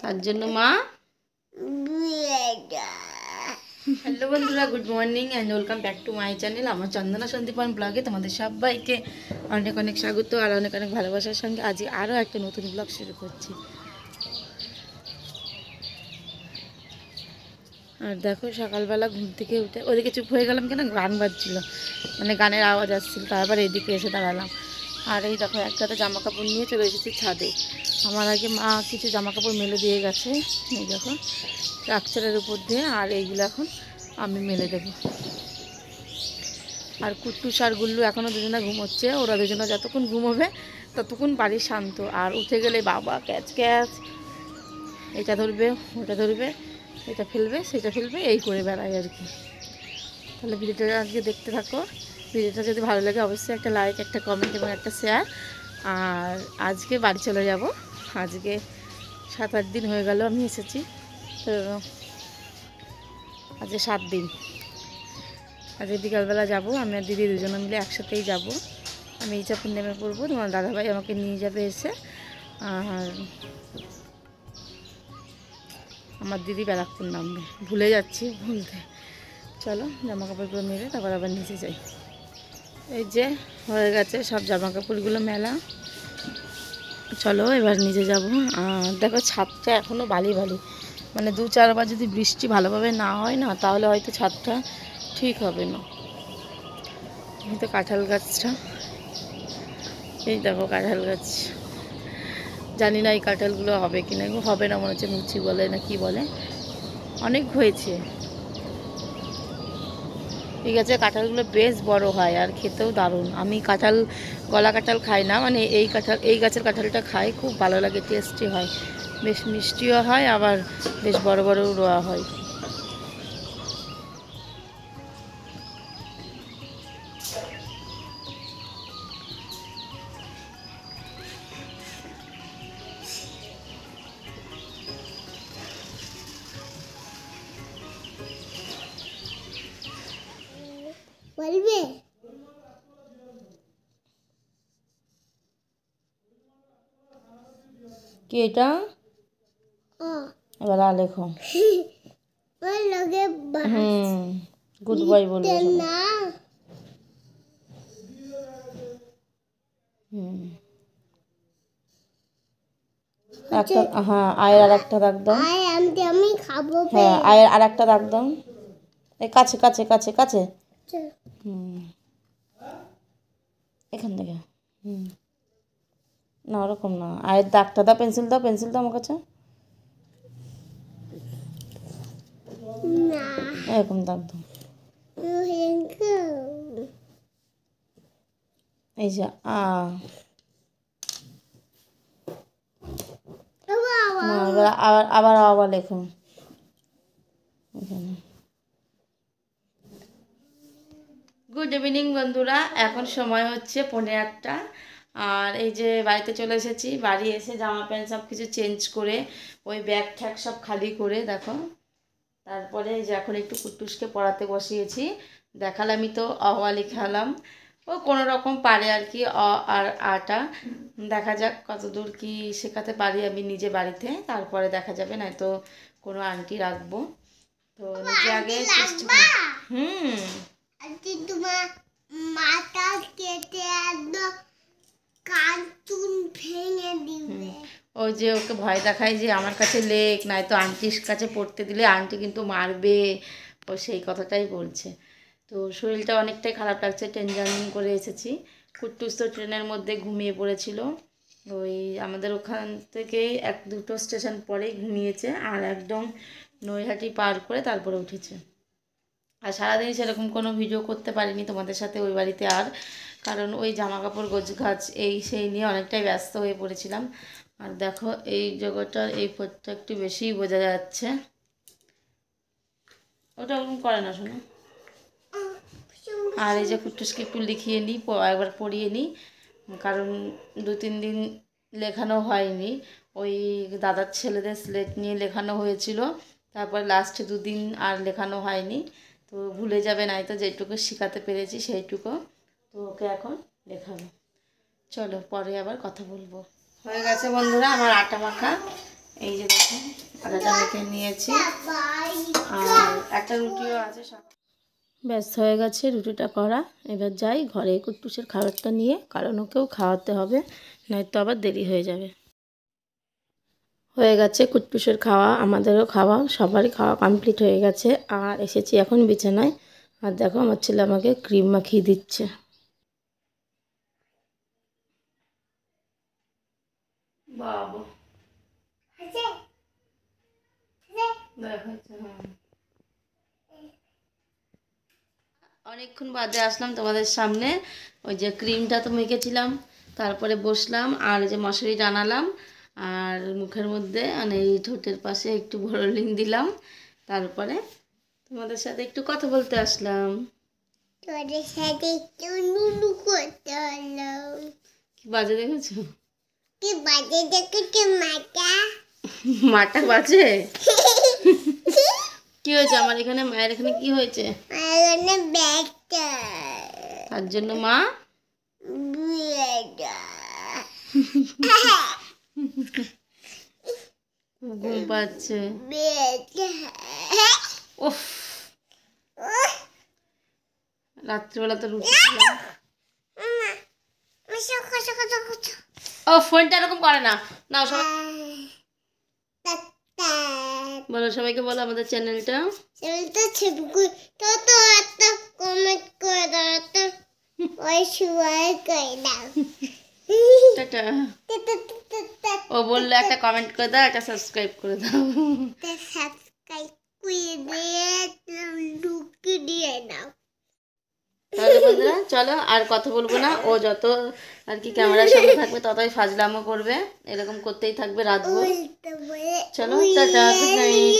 তার জন্য মা হ্যালো বন্ধুরা, good morning and welcome back to my channel. আমার চন্দনা সন্দীপন ব্লগে তোমাদের সবাইকে অনেক অনেক স্বাগত আর অনেক অনেক ভালোবাসার সঙ্গে আজ আরও একটা নতুন ব্লগ শুরু করছি। আর দেখো, সকালবেলা ঘুম থেকে উঠে ওদিকে চুপ হয়ে গেলাম কেন, গান বাজছিল, মানে গানের আওয়াজ আসছিল, তারপর এদিকে এসে দাঁড়ালাম। আর এই দেখো, এক গাদা জামা কাপড় নিয়ে চলে এসেছি ছাদে। আমার আগে মা কিছু জামা কাপড় মেলে দিয়ে গেছে, এই দেখো স্ট্রাকচারের উপর দিয়ে, আর এইগুলো এখন আমি মেলে দেবো। আর কুট্টুস আর গুল্লু এখনও দুজনে ঘুমোচ্ছে। ওরা দুজনে যতক্ষণ ঘুমোবে ততক্ষণ বাড়ি শান্ত। আর উঠে গেলে বাবা ক্যাচ ক্যাচ, এটা ধরবে ওটা ধরবে, এটা ফেলবে সেটা ফেলবে, এই করে বেড়ায় আর কি। তাহলে ভিডিওটা আজকে দেখতে থাকো। ভিডিওটা যদি ভালো লাগে অবশ্যই একটা লাইক, একটা কমেন্ট এবং একটা শেয়ার। আর আজকে বাড়ি চলে যাব। আজকে 7-8 দিন হয়ে গেল আমি এসেছি, তো আজকে 7 দিন। আজকে বিকালবেলা যাব, আমি আর দিদি দুজনে মিলে একসাথেই যাব। আমি ইচ্ছাপুর নেমে পড়বো, তোমার দাদাভাই আমাকে নিয়ে যাবে এসে। আর আমার দিদি ব্যারাকপুর নামবে, ভুলে যাচ্ছি বলতে। চলো জামা কাপড়গুলো মেলে তারপর আবার নিচে যাই। এই যে হয়ে গেছে সব জামা কাপড়গুলো মেলা। চলো এবার নিচে যাব। আর দেখো ছাদটা এখনও বালি বালি, মানে 2-4 বার যদি বৃষ্টি ভালোভাবে না হয় না, তাহলে হয়তো ছাদটা ঠিক হবে না। এই তো কাঁঠাল গাছটা, এই দেখো কাঁঠাল গাছ। জানি না এই কাঁঠালগুলো হবে কি না, হবে না মনে হচ্ছে, মুচি বলে না কি বলে, অনেক হয়েছে। এই গাছের কাঁঠালগুলো বেশ বড় হয় আর খেতেও দারুণ। আমি কাঁঠাল, গলা কাঁঠাল খাই না, মানে এই গাছের কাঁঠালটা খাই, খুব ভালো লাগে, টেস্টি হয়, বেশ মিষ্টিও হয়, আবার বেশ বড় বড়ও রোয়া হয়। বলবে কি এটা? এবার লেখো। গুড বাই বলবো। একটা, হ্যাঁ আয়ের আর একটা দাগ দাও। আমি খাবো। হ্যাঁ আয়ের আর একটা দাগ দাও, এই কাছে কাছে কাছে কাছে। এখান থেকে। না ওরকম না, আয়ের দাগটা দাও, পেন্সিল দাও, পেন্সিল দাও আমার কাছে, এরকম দাগ দাও। এই যে আবার আবার আবার লেখো এখানে। গুড ইভিনিং বন্ধুরা, এখন সময় হচ্ছে 8:45। আর এই যে বাড়িতে চলে এসেছি। বাড়ি এসে জামা প্যান্ট সব কিছু চেঞ্জ করে, ওই ব্যাগ ঠ্যাগ সব খালি করে দেখো, তারপরে যে এখন একটু কুট্টুসকে পড়াতে বসিয়েছি। দেখালামই তো, অ লিখালাম, ও কোনো রকম পারে আর কি, আর আটা। দেখা যাক কতদূর কি শেখাতে পারি আমি নিজে বাড়িতে, তারপরে দেখা যাবে, নয়তো কোনো আন্টি রাখবো। তো নিজে আগে চেষ্টা করি। তোমার মাথা কেটে একদম কার্টুন ভেঙে দিবে। ওই যে ওকে ভয় দেখায় যে আমার কাছে লেখ, নয়তো আন্টির কাছে পড়তে দিলে আন্টি কিন্তু মারবে, ও সেই কথাটাই বলছে। তো শরীরটা অনেকটাই খারাপ লাগছে, ট্রেন জার্নি করে এসেছি। কুট্টুস তো ট্রেনের মধ্যে ঘুমিয়ে পড়েছিল, ওই আমাদের ওখান থেকে 1-2 স্টেশন পরেই ঘুমিয়েছে, আর একদম নৈহাটি পার করে তারপরে উঠেছে। আর সারাদিন সেরকম কোনো ভিডিও করতে পারিনি তোমাদের সাথে ওই বাড়িতে, আর কারণ ওই জামা কাপড় গোছগাছ এই সেই নিয়ে অনেকটাই ব্যস্ত হয়ে পড়েছিলাম। আর দেখো এই জগৎটার এই পথটা একটু বেশিই বোঝা যাচ্ছে, ওটা ওরকম করে না শোনো। আর এই যে কুট্টুসকে একটু লিখিয়ে নিই, একবার পড়িয়ে নিই, কারণ 2-3 দিন লেখানো হয়নি। ওই দাদার ছেলেদের স্লেট নিয়ে লেখানো হয়েছিল, তারপর লাস্টে 2 দিন আর লেখানো হয়নি। তো ভুলে যাবে, নাই তো যেটুকু শেখাতে পেরেছি সেইটুকু, তো ওকে এখন লেখাবো। চলো পরে আবার কথা বলবো। হয়ে গেছে বন্ধুরা আমার আটা মাখা। এই যে দেখুন আটাটা মেখে নিয়েছি, আর একটা রুটিও আছে। ব্যাস হয়ে গেছে রুটিটা করা। এবার যাই ঘরে কুট্টুসের খাবারটা নিয়ে, কারণ ওকেও খাওয়াতে হবে, নয়তো আবার দেরি হয়ে যাবে। হয়ে গেছে কুট্টুসের খাওয়া, আমাদেরও খাওয়া, সবারই খাওয়া কমপ্লিট হয়ে গেছে। আর এসেছি এখন বিছানায়। আর দেখো আমার ছেলে আমাকে ক্রিম মাখিয়ে দিচ্ছে। বাবা অনেকক্ষণ বাদে আসলাম তোমাদের সামনে। ওই যে ক্রিমটা তো মেখেছিলাম, তারপরে বসলাম আর যে মশারি টানালাম, আর মুখের মধ্যে মানে এই ঠোঁটের পাশে একটু ভরলিং দিলাম, তারপরে তোমাদের সাথে একটু কথা বলতে আসলাম। তোদের সাথে একটু নুনু করতে হলো। কি বাজে দেখেছো? কি বাজে দেখেছো? মাটা মাটা বাজে। কি হয়েছে আমার এখানে? মায়ের এখানে কি হয়েছে? এখানে ব্যাগটা, তার জন্য মা ঘুম পাচ্ছে। উফ, রাত্রিবেলা তো রুটি ছিলাম। ও ফোনটা এরকম করে না। নাও সবাই বলো, সবাইকে বলো আমাদের চ্যানেলটা কমেন্ট করে দাও তো, ওই সবাই করে দাও। টাটা। ও বললো একটা কমেন্ট করে দাও, একটা সাবস্ক্রাইব করে দাও। সাবস্ক্রাইব করে দিয়ে দাও। তাহলে বন্ধুরা চলো আর কথা বলবো না। ও যত আর কি ক্যামেরার সামনে থাকবে ততই ফাজলামো করবে, এরকম করতেই থাকবে রাতভর। চলো টাটা, গুড নাইট।